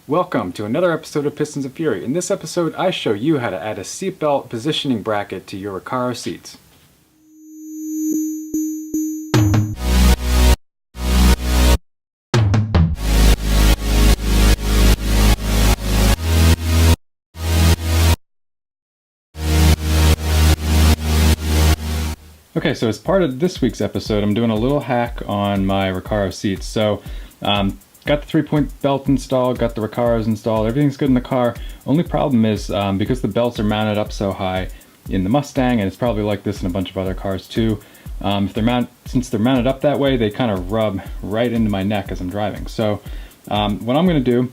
Welcome to another episode of Pistons of Fury. In this episode, I show you how to add a seatbelt positioning bracket to your Recaro seats. Okay, so as part of this week's episode, I'm doing a little hack on my Recaro seats. So, got the 3-point belt installed, got the Recaros installed, everything's good in the car. Only problem is, because the belts are mounted up so high in the Mustang, and it's probably like this in a bunch of other cars too, since they're mounted up that way, they kind of rub right into my neck as I'm driving. So, what I'm going to do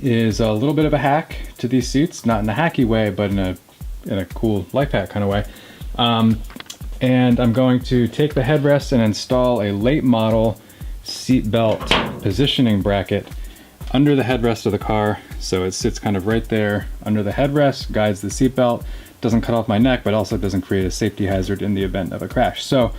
is a little bit of a hack to these seats, not in a hacky way, but in a cool life hack kind of way. And I'm going to take the headrest and install a late model seat belt positioning bracket under the headrest of the car. So it sits kind of right there under the headrest, guides the seat belt, doesn't cut off my neck, but also doesn't create a safety hazard in the event of a crash. So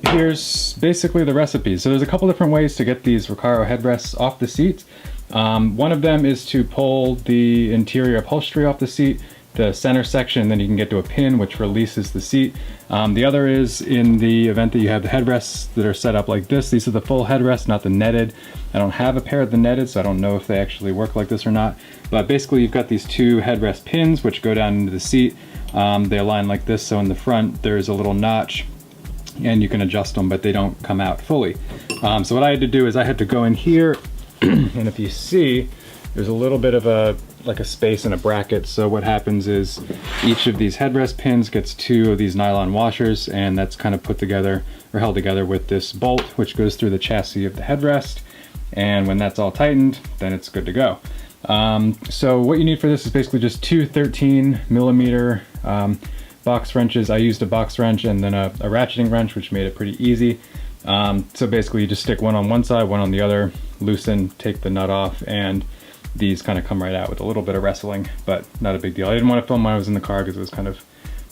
here's basically the recipe. So there's a couple different ways to get these Recaro headrests off the seat. One of them is to pull the interior upholstery off the seat, the center section, and then you can get to a pin which releases the seat. The other is in the event that you have the headrests that are set up like this. These are the full headrests, not the netted. I don't have a pair of the netted, so I don't know if they actually work like this or not. But basically you've got these two headrest pins which go down into the seat. They align like this, so in the front there's a little notch and you can adjust them, but they don't come out fully. So what I had to do is I had to go in here and if you see, there's a little bit of a space and a bracket. So what happens is each of these headrest pins gets two of these nylon washers, and that's kind of put together or held together with this bolt which goes through the chassis of the headrest. And when that's all tightened, then it's good to go. So what you need for this is basically just two 13mm box wrenches. I used a box wrench and then a ratcheting wrench, which made it pretty easy. So basically you just stick one on one side, one on the other, loosen, take the nut off, and these kind of come right out with a little bit of wrestling, but not a big deal. I didn't want to film when I was in the car because it was kind of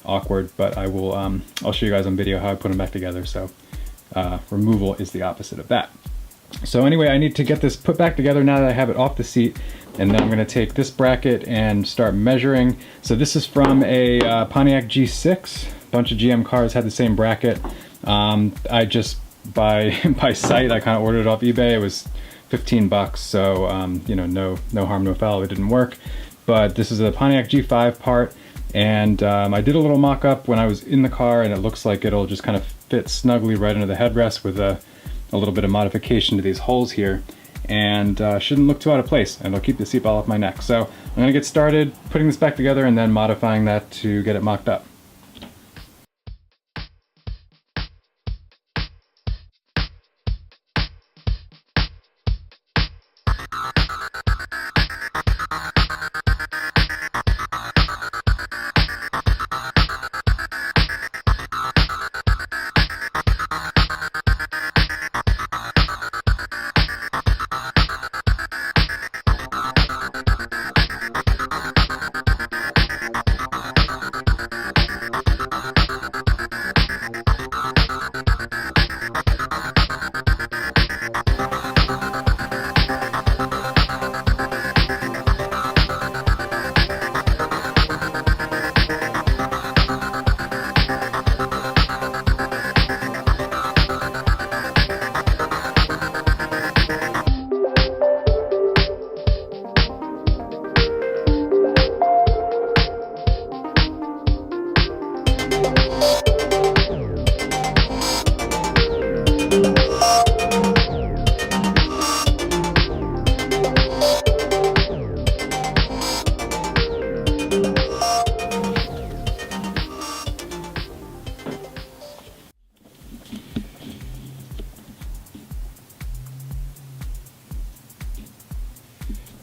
awkward, but I will, I'll show you guys on video how I put them back together. So removal is the opposite of that. So anyway, I need to get this put back together now that I have it off the seat, and then I'm going to take this bracket and start measuring. So this is from a Pontiac G6. A bunch of GM cars had the same bracket. I just, by sight, I kind of ordered it off eBay. It was 15 bucks, so you know, no harm, no foul. It didn't work, but this is a Pontiac G5 part, and I did a little mock-up when I was in the car, and it looks like it'll just kind of fit snugly right into the headrest with a little bit of modification to these holes here, and shouldn't look too out of place, and it'll keep the seatbelt off my neck. So I'm gonna get started putting this back together and then modifying that to get it mocked up.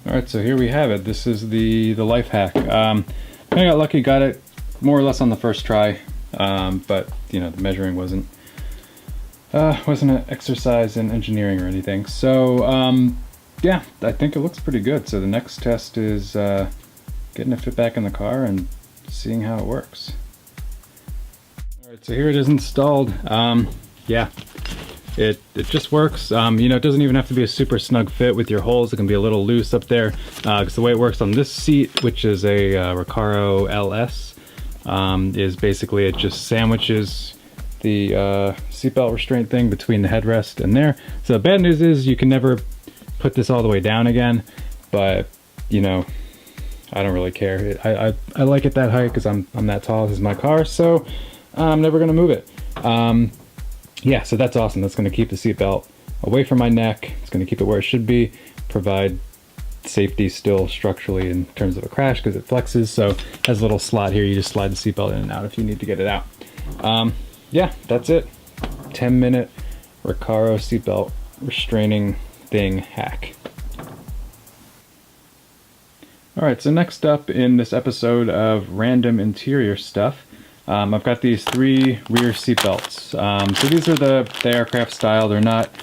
Alright, so here we have it. This is the life hack. I got lucky, got it more or less on the first try, but you know, the measuring wasn't an exercise in engineering or anything. So yeah, I think it looks pretty good. So the next test is getting it fit back in the car and seeing how it works. Alright, so here it is installed. Yeah, it just works. You know, it doesn't even have to be a super snug fit with your holes. It can be a little loose up there, because the way it works on this seat, which is a Recaro LS, is basically it just sandwiches the seatbelt restraint thing between the headrest and there. So the bad news is you can never put this all the way down again, but you know, I don't really care. I like it that height because I'm that tall. This is my car, so I'm never gonna move it. Yeah, so that's awesome. That's gonna keep the seatbelt away from my neck. It's gonna keep it where it should be, provide safety still structurally in terms of a crash because it flexes. So it has a little slot here. You just slide the seatbelt in and out if you need to get it out. Yeah, that's it. 10-minute Recaro seatbelt restraining thing hack. Alright, so next up in this episode of random interior stuff, I've got these 3 rear seatbelts. So these are the aircraft style. They're not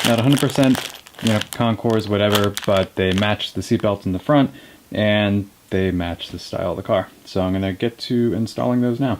100%, you know, Concours, whatever, but they match the seatbelts in the front and they match the style of the car. So I'm going to get to installing those now.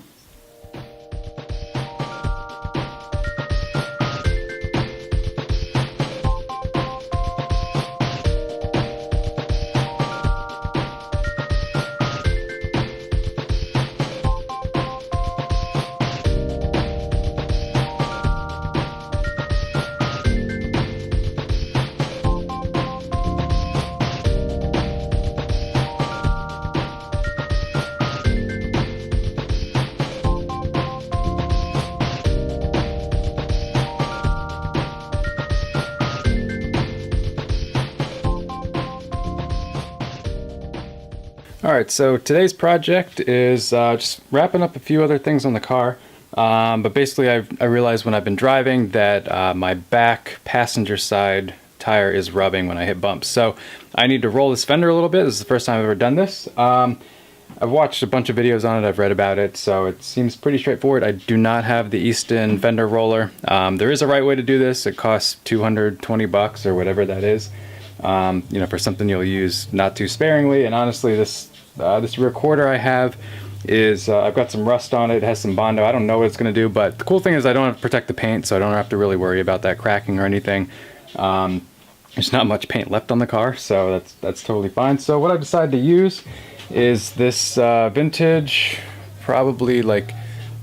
Alright, so today's project is just wrapping up a few other things on the car, but basically I realized when I've been driving that my back passenger side tire is rubbing when I hit bumps. So I need to roll this fender a little bit. This is the first time I've ever done this. I've watched a bunch of videos on it, I've read about it, so it seems pretty straightforward. I do not have the Easton fender roller. There is a right way to do this. It costs $220 or whatever that is. You know, for something you'll use not too sparingly. And honestly, this recorder I have is I've got some rust on it. It has some Bondo. I don't know what it's going to do, but the cool thing is I don't have to protect the paint, so I don't have to really worry about that cracking or anything. There's not much paint left on the car, so that's totally fine. So what I've decided to use is this vintage, probably like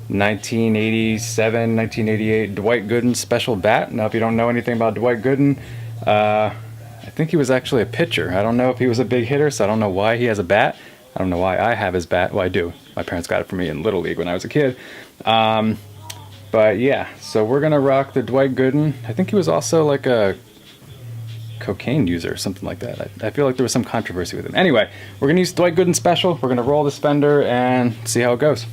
1987, 1988 Dwight Gooden special bat. Now, if you don't know anything about Dwight Gooden, I think he was actually a pitcher. I don't know if he was a big hitter, so I don't know why he has a bat. I don't know why I have his bat. Well, I do. My parents got it for me in Little League when I was a kid. But yeah, so we're gonna rock the Dwight Gooden. I think he was also like a cocaine user or something like that. I feel like there was some controversy with him. Anyway, we're gonna use Dwight Gooden special. We're gonna roll this fender and see how it goes.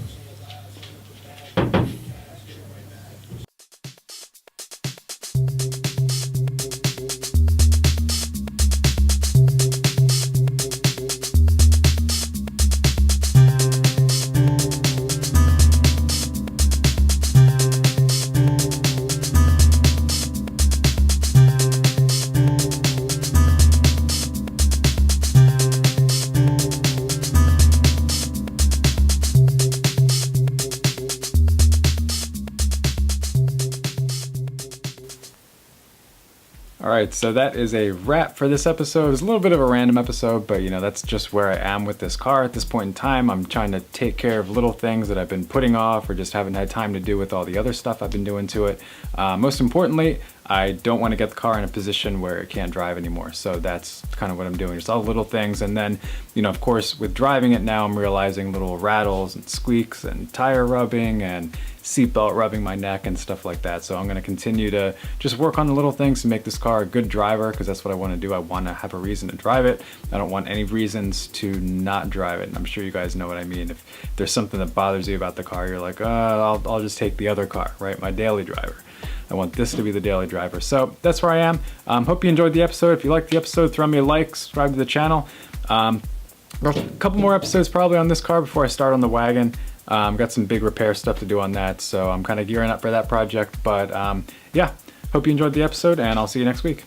Alright, so that is a wrap for this episode. It's a little bit of a random episode, but you know, that's just where I am with this car at this point in time. I'm trying to take care of little things that I've been putting off or just haven't had time to do with all the other stuff I've been doing to it. Most importantly, I don't want to get the car in a position where it can't drive anymore. So that's kind of what I'm doing, just all the little things. And then, you know, of course, with driving it now, I'm realizing little rattles and squeaks and tire rubbing and seatbelt rubbing my neck and stuff like that. So I'm going to continue to just work on the little things to make this car a good driver, because that's what I want to do. I want to have a reason to drive it. I don't want any reasons to not drive it. And I'm sure you guys know what I mean. If there's something that bothers you about the car, you're like, I'll just take the other car, right? My daily driver. I want this to be the daily driver. So that's where I am. Hope you enjoyed the episode. If you liked the episode, throw me a like, subscribe to the channel. A couple more episodes probably on this car before I start on the wagon. Got some big repair stuff to do on that, so I'm kind of gearing up for that project. But yeah, hope you enjoyed the episode, and I'll see you next week.